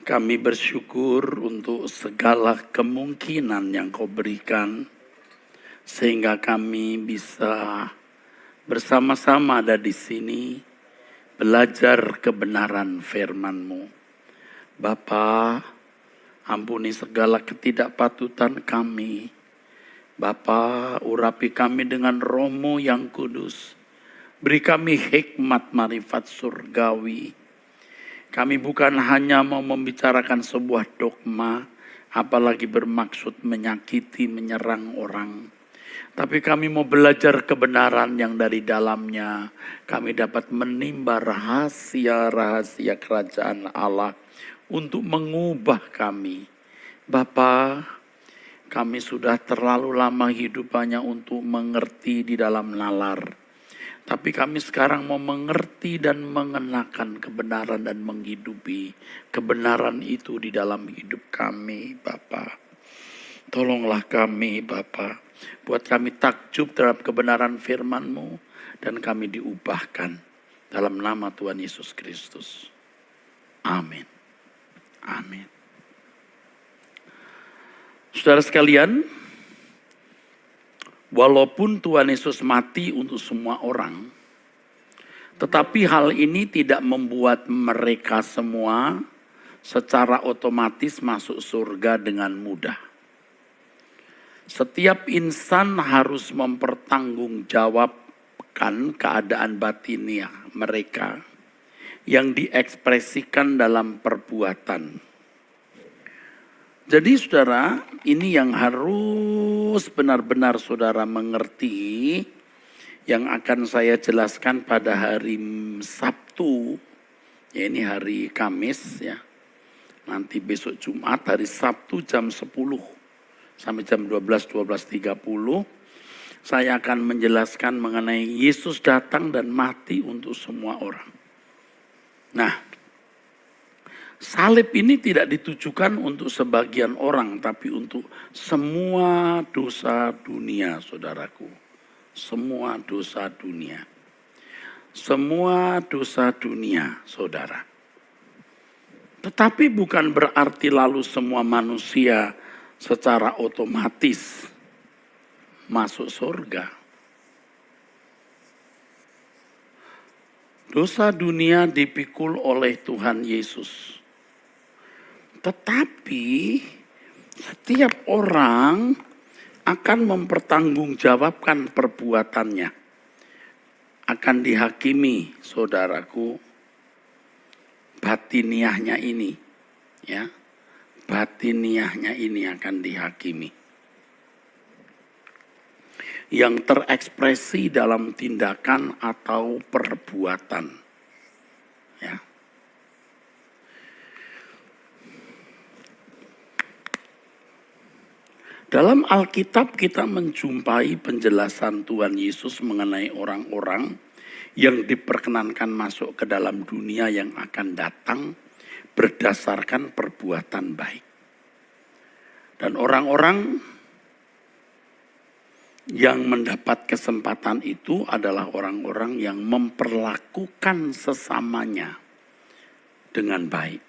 Kami bersyukur untuk segala kemungkinan yang Kau berikan, sehingga kami bisa bersama-sama ada di sini, belajar kebenaran firman-Mu. Bapa, ampuni segala ketidakpatutan kami. Bapa, urapi kami dengan Roh-Mu yang kudus. Beri kami hikmat marifat surgawi. Kami bukan hanya mau membicarakan sebuah dogma, apalagi bermaksud menyakiti, menyerang orang. Tapi kami mau belajar kebenaran yang dari dalamnya kami dapat menimba rahasia-rahasia kerajaan Allah untuk mengubah kami. Bapa, kami sudah terlalu lama hidup hanya untuk mengerti di dalam nalar. Tapi kami sekarang mau mengerti dan mengenakan kebenaran dan menghidupi kebenaran itu di dalam hidup kami, Bapa. Tolonglah kami, Bapa. Buat kami takjub terhadap kebenaran firman-Mu dan kami diubahkan dalam nama Tuhan Yesus Kristus. Amin. Amin. Saudara sekalian, walaupun Tuhan Yesus mati untuk semua orang, tetapi hal ini tidak membuat mereka semua secara otomatis masuk surga dengan mudah. Setiap insan harus mempertanggungjawabkan keadaan batiniah mereka yang diekspresikan dalam perbuatan. Jadi saudara, ini yang harus benar-benar saudara mengerti, yang akan saya jelaskan pada hari Sabtu, ya ini hari Kamis ya. Nanti besok Jumat, hari Sabtu jam 10 sampai jam 12:30, saya akan menjelaskan mengenai Yesus datang dan mati untuk semua orang. Nah, salib ini tidak ditujukan untuk sebagian orang, tapi untuk semua dosa dunia, saudaraku. Semua dosa dunia. Semua dosa dunia, saudara. Tetapi bukan berarti lalu semua manusia secara otomatis masuk surga. Dosa dunia dipikul oleh Tuhan Yesus. Tetapi setiap orang akan mempertanggungjawabkan perbuatannya. Akan dihakimi, saudaraku, batiniahnya ini. Ya, batiniahnya ini akan dihakimi. Yang terekspresi dalam tindakan atau perbuatan. Ya. Dalam Alkitab kita menjumpai penjelasan Tuhan Yesus mengenai orang-orang yang diperkenankan masuk ke dalam dunia yang akan datang berdasarkan perbuatan baik. Dan orang-orang yang mendapat kesempatan itu adalah orang-orang yang memperlakukan sesamanya dengan baik.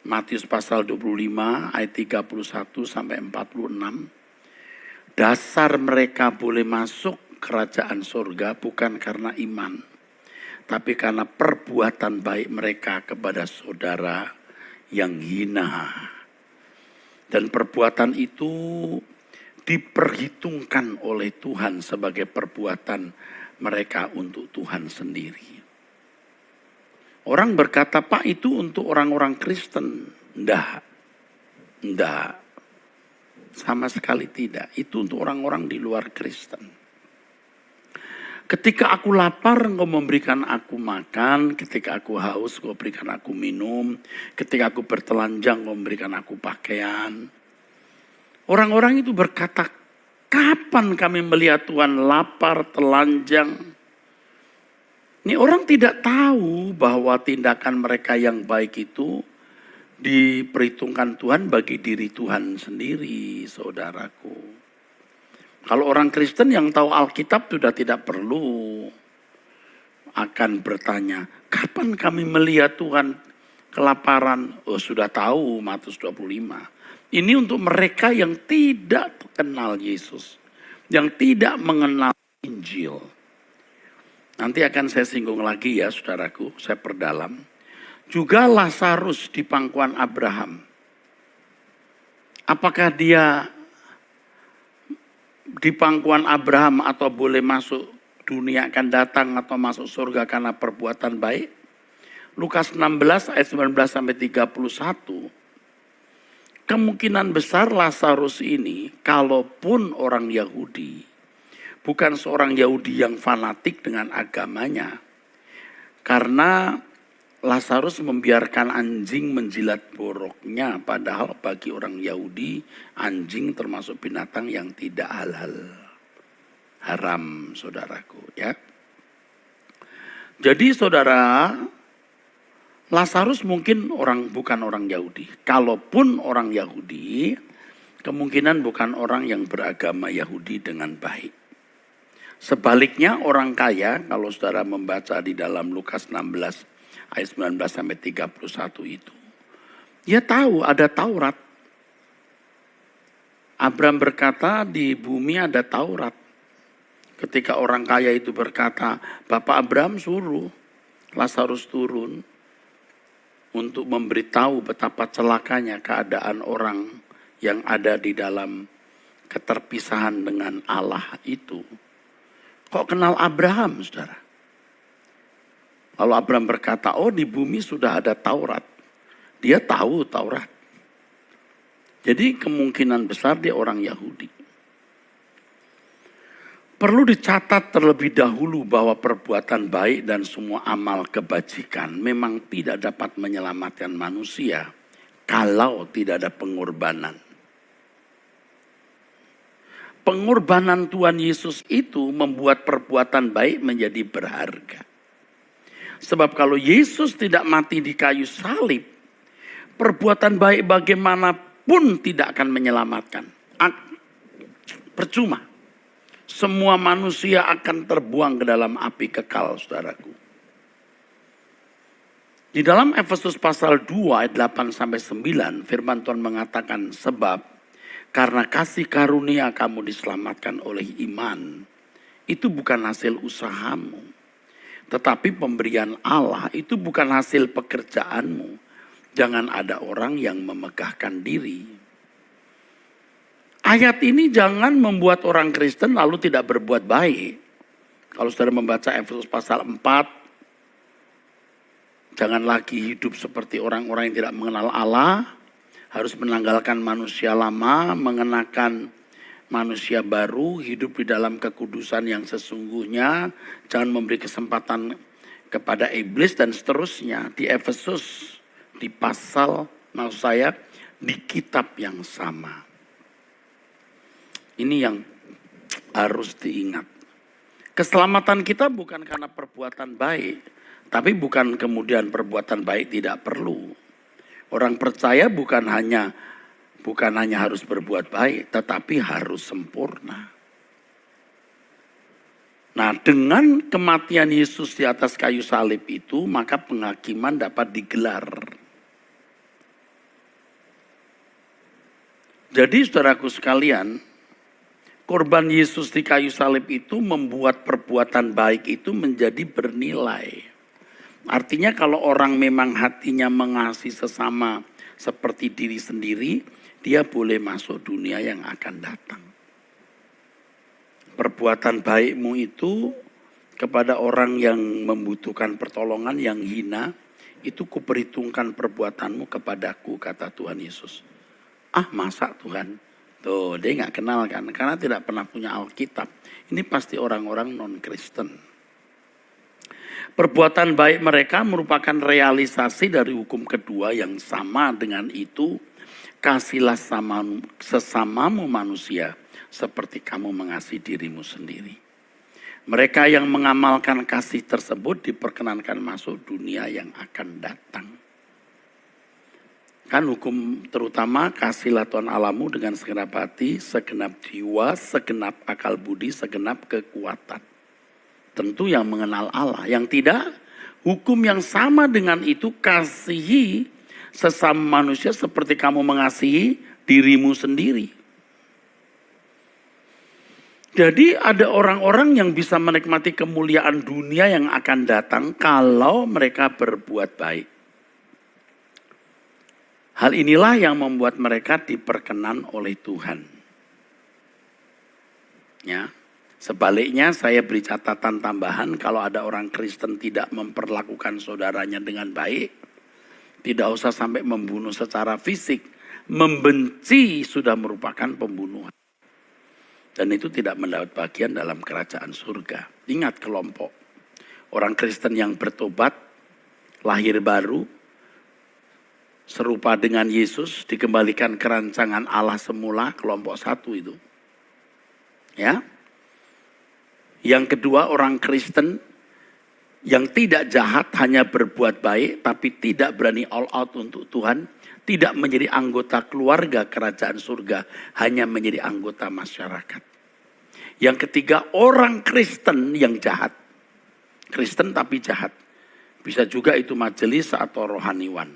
Matius pasal 25 ayat 31 sampai 46. Dasar mereka boleh masuk kerajaan surga bukan karena iman, tapi karena perbuatan baik mereka kepada saudara yang hina. Dan perbuatan itu diperhitungkan oleh Tuhan sebagai perbuatan mereka untuk Tuhan sendiri. Orang berkata, Pak, itu untuk orang-orang Kristen. Enggak. Sama sekali tidak. Itu untuk orang-orang di luar Kristen. Ketika aku lapar, engkau memberikan aku makan. Ketika aku haus, engkau berikan aku minum. Ketika aku bertelanjang, engkau memberikan aku pakaian. Orang-orang itu berkata, kapan kami melihat Tuhan lapar, telanjang? Ini orang tidak tahu bahwa tindakan mereka yang baik itu diperhitungkan Tuhan bagi diri Tuhan sendiri, saudaraku. Kalau orang Kristen yang tahu Alkitab sudah tidak perlu akan bertanya, kapan kami melihat Tuhan kelaparan. Oh, sudah tahu Matius 25. Ini untuk mereka yang tidak kenal Yesus, yang tidak mengenal Injil. Nanti akan saya singgung lagi ya saudaraku, saya perdalam. Juga Lazarus di pangkuan Abraham. Apakah dia di pangkuan Abraham atau boleh masuk dunia akan datang atau masuk surga karena perbuatan baik? Lukas 16 ayat 19 sampai 31. Kemungkinan besar Lazarus ini kalaupun orang Yahudi, bukan seorang Yahudi yang fanatik dengan agamanya. Karena Lazarus membiarkan anjing menjilat boroknya, padahal bagi orang Yahudi anjing termasuk binatang yang tidak halal. Haram, saudaraku, ya. Jadi saudara, Lazarus mungkin bukan orang Yahudi. Kalaupun orang Yahudi, kemungkinan bukan orang yang beragama Yahudi dengan baik. Sebaliknya orang kaya, kalau saudara membaca di dalam Lukas 16 ayat 19 sampai 31 itu, dia tahu ada Taurat. Abraham berkata di bumi ada Taurat. Ketika orang kaya itu berkata, Bapak Abraham suruh Lazarus turun untuk memberitahu betapa celakanya keadaan orang yang ada di dalam keterpisahan dengan Allah itu. Kok kenal Abraham, saudara? Lalu Abraham berkata, oh di bumi sudah ada Taurat. Dia tahu Taurat. Jadi kemungkinan besar dia orang Yahudi. Perlu dicatat terlebih dahulu bahwa perbuatan baik dan semua amal kebajikan memang tidak dapat menyelamatkan manusia kalau tidak ada pengorbanan. Pengorbanan Tuhan Yesus itu membuat perbuatan baik menjadi berharga. Sebab kalau Yesus tidak mati di kayu salib, perbuatan baik bagaimanapun tidak akan menyelamatkan. Percuma. Semua manusia akan terbuang ke dalam api kekal, saudaraku. Di dalam Efesus pasal 2 ayat 8 sampai 9, firman Tuhan mengatakan, sebab karena kasih karunia kamu diselamatkan oleh iman, itu bukan hasil usahamu, tetapi pemberian Allah, itu bukan hasil pekerjaanmu. Jangan ada orang yang memegahkan diri. Ayat ini jangan membuat orang Kristen lalu tidak berbuat baik. Kalau saudara membaca Efesus pasal 4, jangan lagi hidup seperti orang-orang yang tidak mengenal Allah, harus menanggalkan manusia lama, mengenakan manusia baru, hidup di dalam kekudusan yang sesungguhnya, jangan memberi kesempatan kepada iblis dan seterusnya. Di Efesus, di pasal, maksud saya, di kitab yang sama. Ini yang harus diingat. Keselamatan kita bukan karena perbuatan baik, tapi bukan kemudian perbuatan baik tidak perlu. Orang percaya bukan hanya harus berbuat baik, tetapi harus sempurna. Nah, dengan kematian Yesus di atas kayu salib itu, maka penghakiman dapat digelar. Jadi saudaraku sekalian, korban Yesus di kayu salib itu membuat perbuatan baik itu menjadi bernilai. Artinya kalau orang memang hatinya mengasihi sesama seperti diri sendiri, dia boleh masuk dunia yang akan datang. Perbuatan baikmu itu kepada orang yang membutuhkan pertolongan, yang hina, itu kuperhitungkan perbuatanmu kepadaku, kata Tuhan Yesus. Ah, masa Tuhan? Tuh, dia nggak kenal kan, karena tidak pernah punya Alkitab. Ini pasti orang-orang non-Kristen. Perbuatan baik mereka merupakan realisasi dari hukum kedua yang sama dengan itu. Kasihlah sesamamu manusia seperti kamu mengasihi dirimu sendiri. Mereka yang mengamalkan kasih tersebut diperkenankan masuk dunia yang akan datang. Kan hukum terutama, kasihlah Tuhan Allahmu dengan segenap hati, segenap jiwa, segenap akal budi, segenap kekuatan. Tentu yang mengenal Allah. Yang tidak, Hukum yang sama dengan itu, kasihi sesama manusia seperti kamu mengasihi dirimu sendiri. Jadi ada orang-orang yang bisa menikmati kemuliaan dunia yang akan datang kalau mereka berbuat baik. Hal inilah yang membuat mereka diperkenan oleh Tuhan. Ya. Sebaliknya saya beri catatan tambahan, kalau ada orang Kristen tidak memperlakukan saudaranya dengan baik, tidak usah sampai membunuh secara fisik, membenci sudah merupakan pembunuhan. Dan itu tidak mendapat bagian dalam kerajaan surga. Ingat kelompok orang Kristen yang bertobat, lahir baru, serupa dengan Yesus, dikembalikan ke rancangan Allah semula, kelompok 1 itu. Ya. Yang kedua, orang Kristen yang tidak jahat, hanya berbuat baik, tapi tidak berani all out untuk Tuhan, tidak menjadi anggota keluarga kerajaan surga, hanya menjadi anggota masyarakat. Yang ketiga, orang Kristen yang jahat. Kristen tapi jahat. Bisa juga itu majelis atau rohaniwan.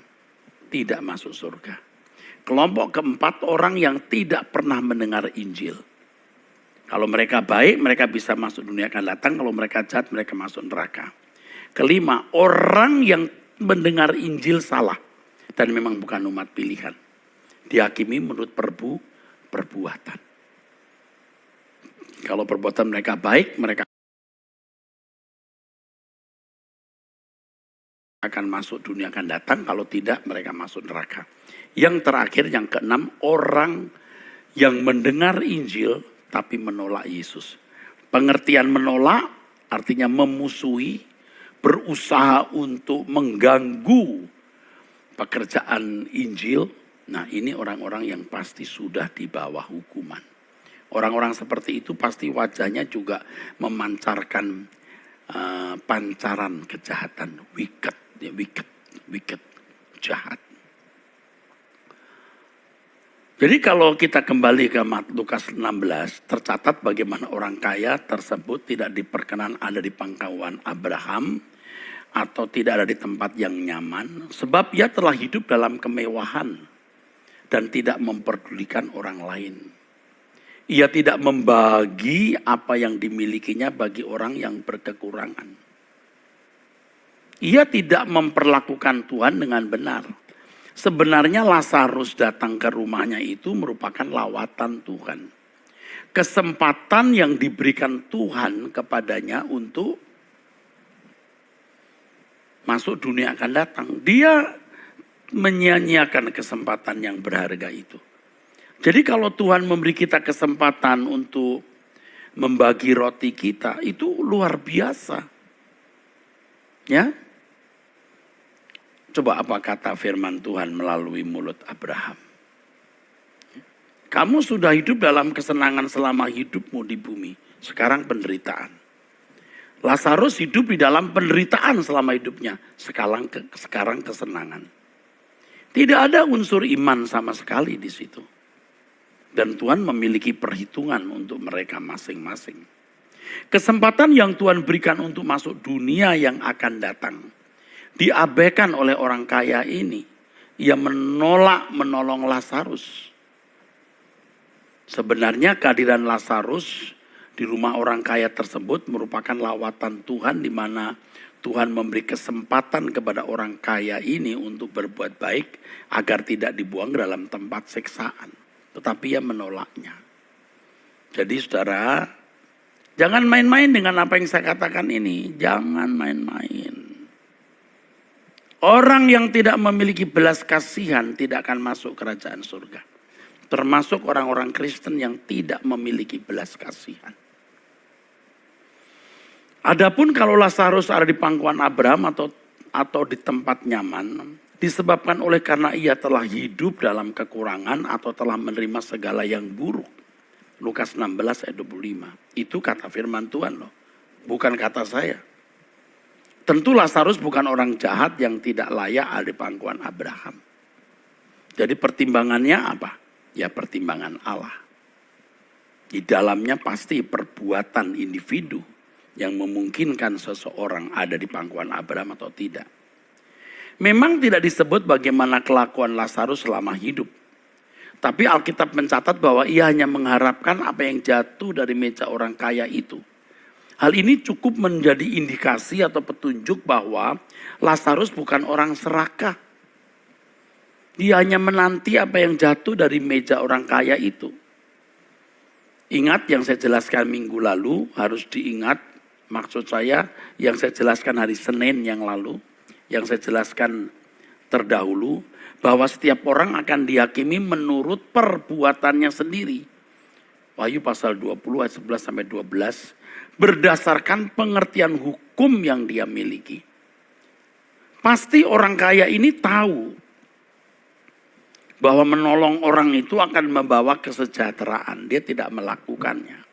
Tidak masuk surga. Kelompok keempat, orang yang tidak pernah mendengar Injil. Kalau mereka baik, mereka bisa masuk dunia akan datang. Kalau mereka jahat, mereka masuk neraka. Kelima, orang yang mendengar Injil salah. Dan memang bukan umat pilihan. Dihakimi menurut perbuatan. Kalau perbuatan mereka baik, mereka akan masuk dunia akan datang. Kalau tidak, mereka masuk neraka. Yang terakhir, yang keenam, orang yang mendengar Injil tapi menolak Yesus. Pengertian menolak artinya memusuhi, berusaha untuk mengganggu pekerjaan Injil. Nah, ini orang-orang yang pasti sudah di bawah hukuman. Orang-orang seperti itu pasti wajahnya juga memancarkan pancaran kejahatan, wicked, jahat. Jadi kalau kita kembali ke Lukas 16, tercatat bagaimana orang kaya tersebut tidak diperkenan ada di pangkuan Abraham atau tidak ada di tempat yang nyaman, sebab ia telah hidup dalam kemewahan dan tidak memperdulikan orang lain. Ia tidak membagi apa yang dimilikinya bagi orang yang berkekurangan. Ia tidak memperlakukan Tuhan dengan benar. Sebenarnya Lazarus datang ke rumahnya itu merupakan lawatan Tuhan. Kesempatan yang diberikan Tuhan kepadanya untuk masuk dunia akan datang. Dia menyia-nyiakan kesempatan yang berharga itu. Jadi kalau Tuhan memberi kita kesempatan untuk membagi roti kita, itu luar biasa. Ya. Coba apa kata firman Tuhan melalui mulut Abraham. Kamu sudah hidup dalam kesenangan selama hidupmu di bumi. Sekarang penderitaan. Lazarus hidup di dalam penderitaan selama hidupnya. Sekarang kesenangan. Tidak ada unsur iman sama sekali di situ. Dan Tuhan memiliki perhitungan untuk mereka masing-masing. Kesempatan yang Tuhan berikan untuk masuk dunia yang akan datang diabaikan oleh orang kaya ini. Ia menolak menolong Lazarus. Sebenarnya kehadiran Lazarus di rumah orang kaya tersebut merupakan lawatan Tuhan, di mana Tuhan memberi kesempatan kepada orang kaya ini untuk berbuat baik agar tidak dibuang dalam tempat siksaan. Tetapi ia menolaknya. Jadi saudara, jangan main-main dengan apa yang saya katakan ini. Jangan main-main. Orang yang tidak memiliki belas kasihan tidak akan masuk kerajaan surga. Termasuk orang-orang Kristen yang tidak memiliki belas kasihan. Adapun kalau Lazarus ada di pangkuan Abraham atau di tempat nyaman, disebabkan oleh karena ia telah hidup dalam kekurangan atau telah menerima segala yang buruk. Lukas 16 ayat 25. Itu kata firman Tuhan loh. Bukan kata saya. Tentu Lazarus bukan orang jahat yang tidak layak ada di pangkuan Abraham. Jadi pertimbangannya apa? Ya pertimbangan Allah. Di dalamnya pasti perbuatan individu yang memungkinkan seseorang ada di pangkuan Abraham atau tidak. Memang tidak disebut bagaimana kelakuan Lazarus selama hidup. Tapi Alkitab mencatat bahwa ia hanya mengharapkan apa yang jatuh dari meja orang kaya itu. Hal ini cukup menjadi indikasi atau petunjuk bahwa Lazarus bukan orang serakah. Dia hanya menanti apa yang jatuh dari meja orang kaya itu. Ingat yang saya jelaskan minggu lalu, harus diingat. Maksud saya yang saya jelaskan hari Senin yang lalu, yang saya jelaskan terdahulu, bahwa setiap orang akan dihakimi menurut perbuatannya sendiri. Wahyu pasal 20 ayat 11 sampai 12, berdasarkan pengertian hukum yang dia miliki. Pasti orang kaya ini tahu bahwa menolong orang itu akan membawa kesejahteraan. Dia tidak melakukannya.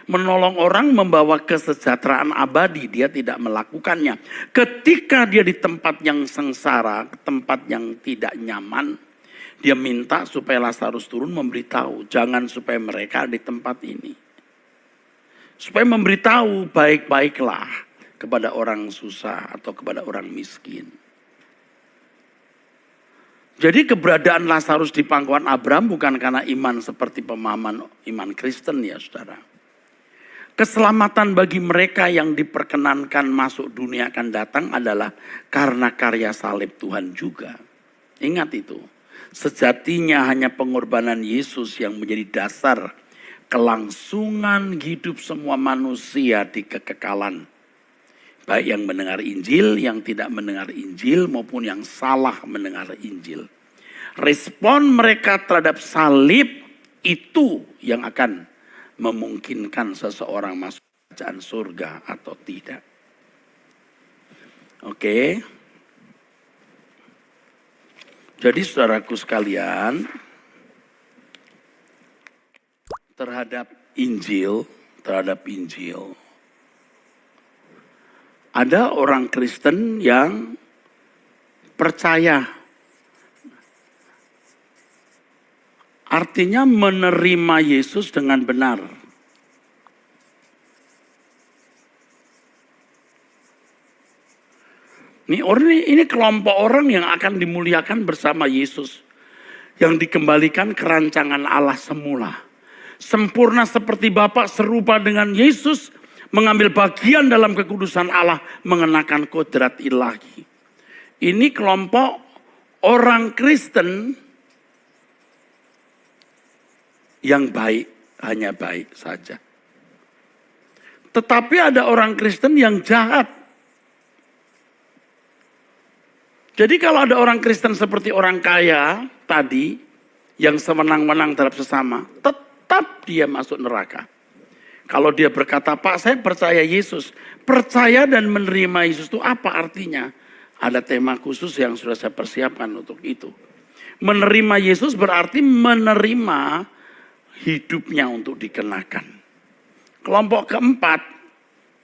Menolong orang membawa kesejahteraan abadi, dia tidak melakukannya. Ketika dia di tempat yang sengsara, tempat yang tidak nyaman, dia minta supaya Lazarus turun memberitahu, jangan supaya mereka di tempat ini. Supaya memberitahu baik-baiklah kepada orang susah atau kepada orang miskin. Jadi keberadaan Lazarus di pangkuan Abraham bukan karena iman seperti pemahaman iman Kristen ya saudara. Keselamatan bagi mereka yang diperkenankan masuk dunia akan datang adalah karena karya salib Tuhan juga. Ingat itu. Sejatinya hanya pengorbanan Yesus yang menjadi dasar kelangsungan hidup semua manusia di kekekalan. Baik yang mendengar Injil, yang tidak mendengar Injil maupun yang salah mendengar Injil. Respon mereka terhadap salib itu yang akan memungkinkan seseorang masuk kerajaan surga atau tidak. Oke. Jadi saudaraku sekalian, terhadap Injil, ada orang Kristen yang percaya. Artinya menerima Yesus dengan benar. Ini kelompok orang yang akan dimuliakan bersama Yesus. Yang dikembalikan ke rancangan Allah semula. Sempurna seperti Bapa, serupa dengan Yesus. Mengambil bagian dalam kekudusan Allah. Mengenakan kodrat ilahi. Ini kelompok orang Kristen yang baik, hanya baik saja. Tetapi ada orang Kristen yang jahat. Jadi kalau ada orang Kristen seperti orang kaya tadi, yang semenang-menang terhadap sesama, tetap dia masuk neraka. Kalau dia berkata, Pak saya percaya Yesus. Percaya dan menerima Yesus itu apa artinya? Ada tema khusus yang sudah saya persiapkan untuk itu. Menerima Yesus berarti menerima hidupnya untuk dikenakan. Kelompok keempat,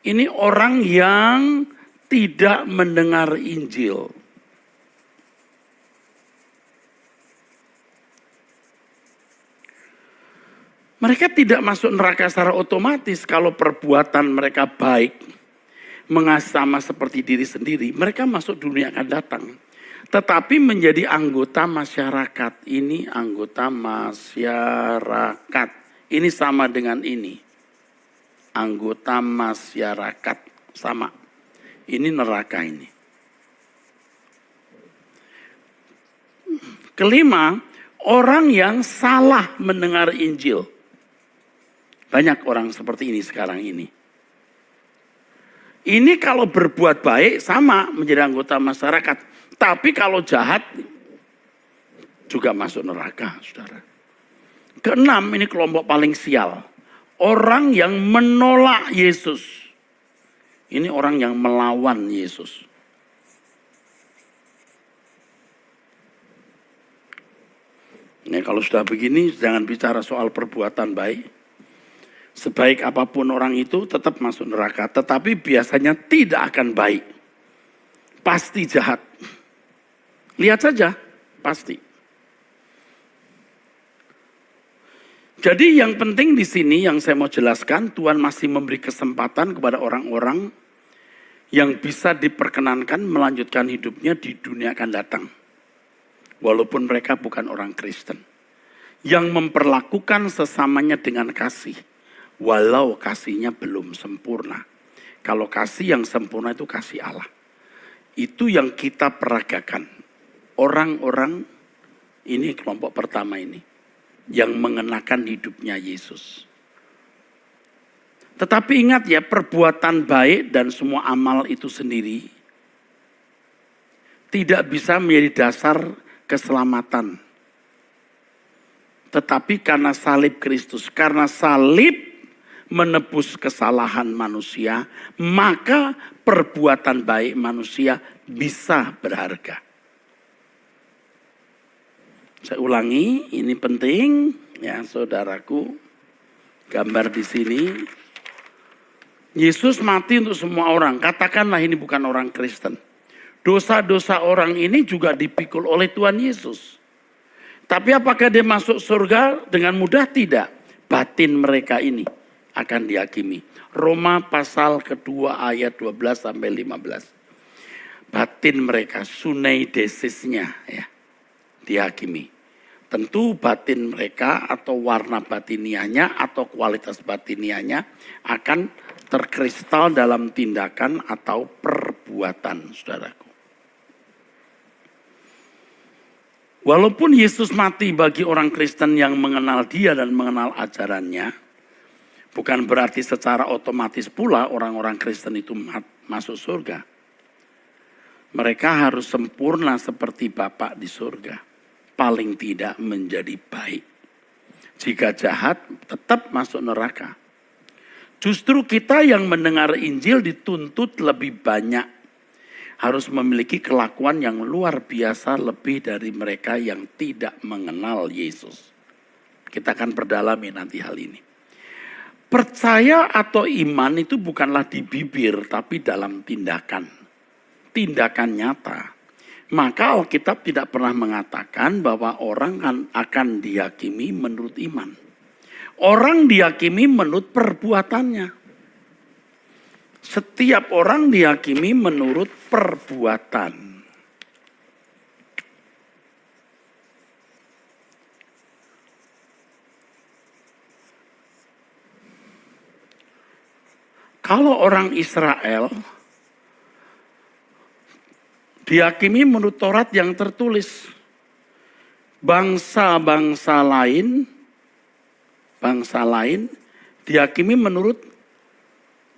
ini orang yang tidak mendengar Injil. Mereka tidak masuk neraka secara otomatis kalau perbuatan mereka baik. Sama seperti diri sendiri, mereka masuk dunia akan datang. Tetapi menjadi anggota masyarakat. Ini anggota masyarakat. Ini sama dengan ini. Anggota masyarakat. Sama. Ini neraka ini. Kelima, orang yang salah mendengar Injil. Banyak orang seperti ini sekarang ini. Ini kalau berbuat baik sama menjadi anggota masyarakat. Tapi kalau jahat juga masuk neraka, saudara. Keenam, ini kelompok paling sial. Orang yang menolak Yesus. Ini orang yang melawan Yesus. Ini kalau sudah begini, jangan bicara soal perbuatan baik. Sebaik apapun orang itu tetap masuk neraka. Tetapi biasanya tidak akan baik. Pasti jahat. Lihat saja, pasti. Jadi yang penting di sini yang saya mau jelaskan, Tuhan masih memberi kesempatan kepada orang-orang yang bisa diperkenankan melanjutkan hidupnya di dunia akan datang. Walaupun mereka bukan orang Kristen. Yang memperlakukan sesamanya dengan kasih. Walau kasihnya belum sempurna. Kalau kasih yang sempurna itu kasih Allah. Itu yang kita peragakan. Orang-orang ini kelompok pertama ini. Yang mengenakan hidupnya Yesus. Tetapi ingat ya, perbuatan baik dan semua amal itu sendiri tidak bisa menjadi dasar keselamatan. Tetapi karena salib Kristus, karena salib menebus kesalahan manusia, maka perbuatan baik manusia bisa berharga. Saya ulangi, ini penting ya saudaraku. Gambar di sini. Yesus mati untuk semua orang. Katakanlah ini bukan orang Kristen. Dosa-dosa orang ini juga dipikul oleh Tuhan Yesus. Tapi apakah dia masuk surga dengan mudah? Tidak. Batin mereka ini akan dihakimi. Roma pasal kedua ayat 12 sampai 15. Batin mereka, suneidesisnya ya, dihakimi. Tentu batin mereka atau warna batinianya atau kualitas batinianya akan terkristal dalam tindakan atau perbuatan, saudaraku. Walaupun Yesus mati bagi orang Kristen yang mengenal dia dan mengenal ajarannya, bukan berarti secara otomatis pula orang-orang Kristen itu masuk surga. Mereka harus sempurna seperti Bapa di surga. Paling tidak menjadi baik. Jika jahat, tetap masuk neraka. Justru kita yang mendengar Injil dituntut lebih banyak. Harus memiliki kelakuan yang luar biasa lebih dari mereka yang tidak mengenal Yesus. Kita akan perdalami nanti hal ini. Percaya atau iman itu bukanlah di bibir, tapi dalam tindakan. Tindakan nyata. Maka Alkitab tidak pernah mengatakan bahwa orang akan dihakimi menurut iman. Orang dihakimi menurut perbuatannya. Setiap orang dihakimi menurut perbuatan. Kalau orang Israel dihakimi menurut Taurat yang tertulis. Bangsa-bangsa lain dihakimi menurut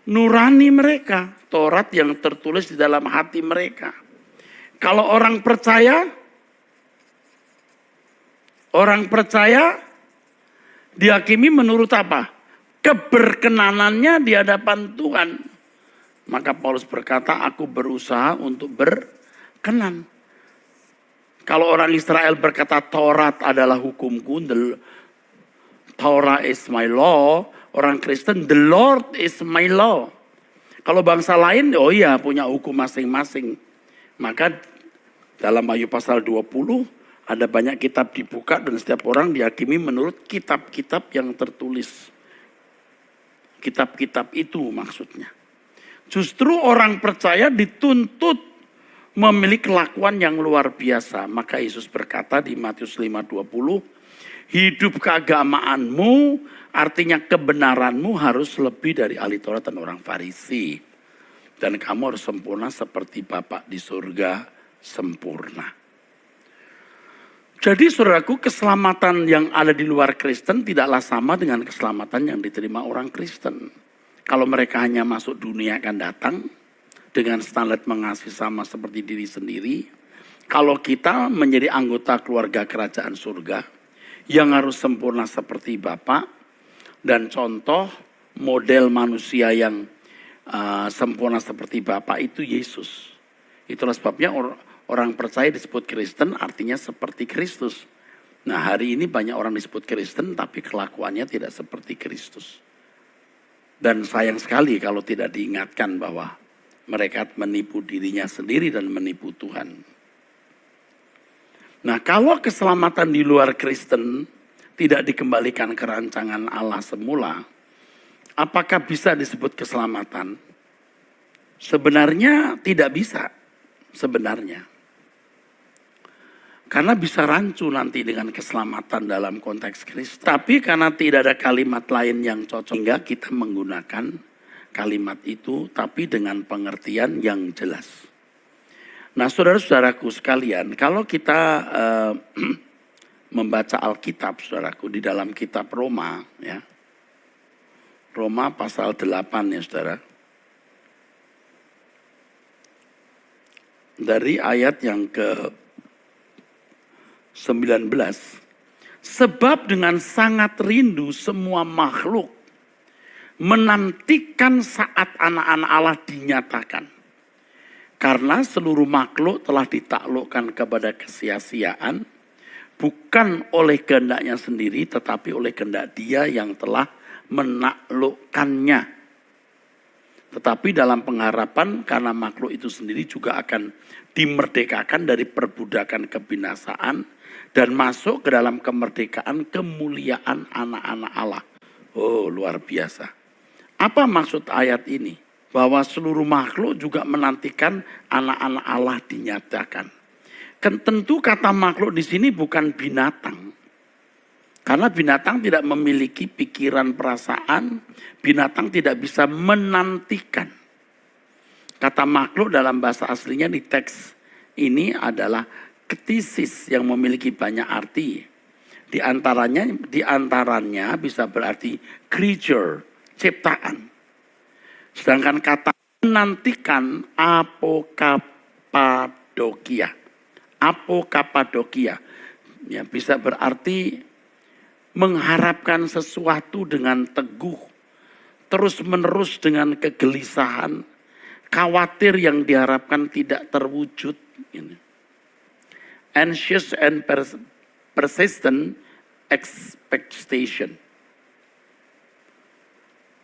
nurani mereka. Taurat yang tertulis di dalam hati mereka. Kalau orang percaya dihakimi menurut apa? Keberkenanannya di hadapan Tuhan. Maka Paulus berkata, aku berusaha untuk berkenan. Kalau orang Israel berkata Taurat adalah hukumku, the Torah is my law. Orang Kristen, the Lord is my law. Kalau bangsa lain, oh iya punya hukum masing-masing. Maka dalam Wahyu pasal 20 ada banyak kitab dibuka dan setiap orang dihakimi menurut kitab-kitab yang tertulis. Kitab-kitab itu maksudnya. Justru orang percaya dituntut memiliki kelakuan yang luar biasa. Maka Yesus berkata di Matius 5:20, hidup keagamaanmu artinya kebenaranmu harus lebih dari ahli Taurat dan orang Farisi. Dan kamu harus sempurna seperti Bapa di surga sempurna. Jadi saudaraku, keselamatan yang ada di luar Kristen tidaklah sama dengan keselamatan yang diterima orang Kristen. Kalau mereka hanya masuk dunia akan datang dengan standar mengasihi sama seperti diri sendiri. Kalau kita menjadi anggota keluarga kerajaan surga yang harus sempurna seperti Bapa, dan contoh model manusia yang sempurna seperti Bapa itu Yesus. Itulah sebabnya orang percaya disebut Kristen artinya seperti Kristus. Nah hari ini banyak orang disebut Kristen tapi kelakuannya tidak seperti Kristus. Dan sayang sekali kalau tidak diingatkan bahwa mereka menipu dirinya sendiri dan menipu Tuhan. Nah kalau keselamatan di luar Kristen tidak dikembalikan ke rancangan Allah semula, apakah bisa disebut keselamatan? Sebenarnya tidak bisa, sebenarnya. Karena bisa rancu nanti dengan keselamatan dalam konteks Kristus. Tapi karena tidak ada kalimat lain yang cocok, sehingga kita menggunakan kalimat itu tapi dengan pengertian yang jelas. Nah, saudara-saudaraku sekalian, kalau kita membaca Alkitab, saudaraku, di dalam kitab Roma, ya. Roma pasal 8 ya, saudara. Dari ayat yang ke 19. Sebab dengan sangat rindu semua makhluk menantikan saat anak-anak Allah dinyatakan. Karena seluruh makhluk telah ditaklukkan kepada kesia-siaan, bukan oleh kehendaknya sendiri, tetapi oleh kehendak Dia yang telah menaklukkannya. Tetapi dalam pengharapan karena makhluk itu sendiri juga akan dimerdekakan dari perbudakan kebinasaan dan masuk ke dalam kemerdekaan kemuliaan anak-anak Allah. Oh, luar biasa. Apa maksud ayat ini? Bahwa seluruh makhluk juga menantikan anak-anak Allah dinyatakan. Tentu kata makhluk di sini bukan binatang. Karena binatang tidak memiliki pikiran perasaan, binatang tidak bisa menantikan. Kata makhluk dalam bahasa aslinya di teks ini adalah ktisis yang memiliki banyak arti. Di antaranya bisa berarti creature, ciptaan. Sedangkan kata menantikan apokapadokia. Apokapadokia ya, bisa berarti mengharapkan sesuatu dengan teguh, terus menerus dengan kegelisahan, khawatir yang diharapkan tidak terwujud. Anxious and persistent expectation.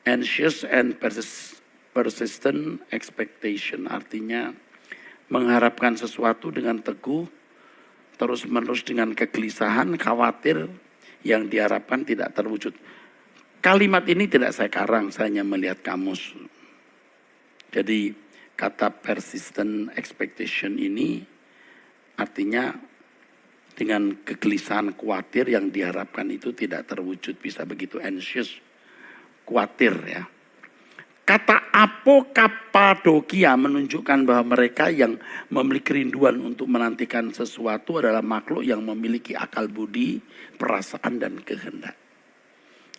Anxious and persistent expectation artinya mengharapkan sesuatu dengan teguh, terus menerus dengan kegelisahan, khawatir yang diharapkan tidak terwujud. Kalimat ini tidak saya karang, saya hanya melihat kamus. Jadi kata persistent expectation ini artinya dengan kegelisahan, khawatir yang diharapkan itu tidak terwujud, bisa begitu, anxious, khawatir ya. Kata apokapadokia menunjukkan bahwa mereka yang memiliki kerinduan untuk menantikan sesuatu adalah makhluk yang memiliki akal budi, perasaan dan kehendak.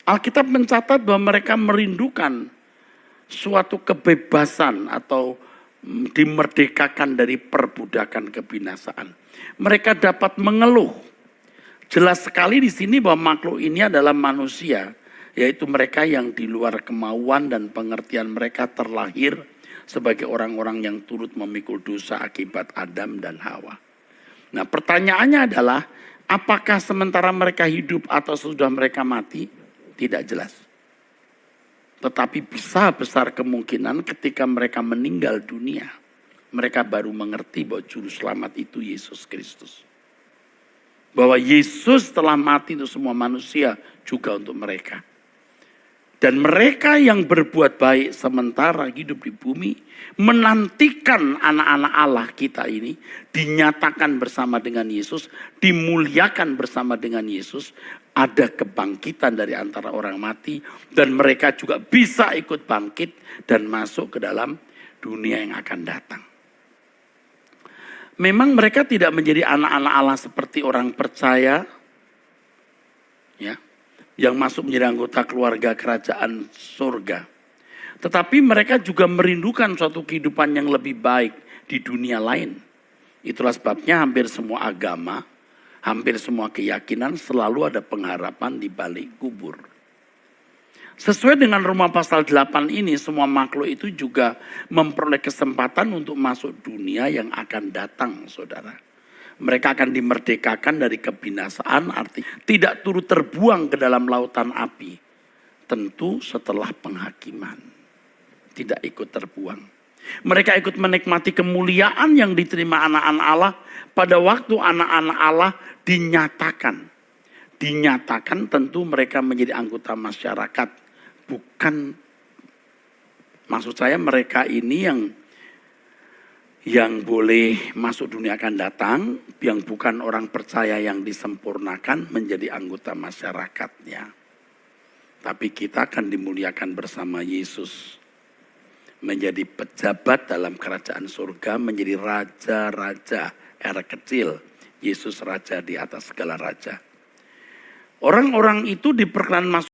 Alkitab mencatat bahwa mereka merindukan suatu kebebasan atau dimerdekakan dari perbudakan kebinasaan. Mereka dapat mengeluh. Jelas sekali di sini bahwa makhluk ini adalah manusia, yaitu mereka yang di luar kemauan dan pengertian mereka terlahir sebagai orang-orang yang turut memikul dosa akibat Adam dan Hawa. Nah, pertanyaannya adalah apakah sementara mereka hidup atau sudah mereka mati? Tidak jelas. Tetapi bisa besar kemungkinan ketika mereka meninggal dunia, mereka baru mengerti bahwa juru selamat itu Yesus Kristus. Bahwa Yesus telah mati untuk semua manusia, juga untuk mereka. Dan mereka yang berbuat baik sementara hidup di bumi, menantikan anak-anak Allah kita ini dinyatakan bersama dengan Yesus, dimuliakan bersama dengan Yesus, ada kebangkitan dari antara orang mati, dan mereka juga bisa ikut bangkit dan masuk ke dalam dunia yang akan datang. Memang mereka tidak menjadi anak-anak Allah seperti orang percaya, ya, yang masuk menjadi anggota keluarga kerajaan surga. Tetapi mereka juga merindukan suatu kehidupan yang lebih baik di dunia lain. Itulah sebabnya hampir semua agama, hampir semua keyakinan selalu ada pengharapan di balik kubur. Sesuai dengan Roma pasal 8 ini, semua makhluk itu juga memperoleh kesempatan untuk masuk dunia yang akan datang, saudara. Mereka akan dimerdekakan dari kebinasaan, arti tidak turut terbuang ke dalam lautan api. Tentu setelah penghakiman, tidak ikut terbuang. Mereka ikut menikmati kemuliaan yang diterima anak-anak Allah pada waktu anak-anak Allah dinyatakan. dinyatakan tentu mereka menjadi anggota masyarakat. Bukan, maksud saya mereka ini yang boleh masuk dunia akan datang, yang bukan orang percaya yang disempurnakan menjadi anggota masyarakatnya. Tapi kita akan dimuliakan bersama Yesus. Menjadi pejabat dalam kerajaan surga, menjadi raja-raja era kecil. Yesus raja di atas segala raja. Orang-orang itu diperkenan masuk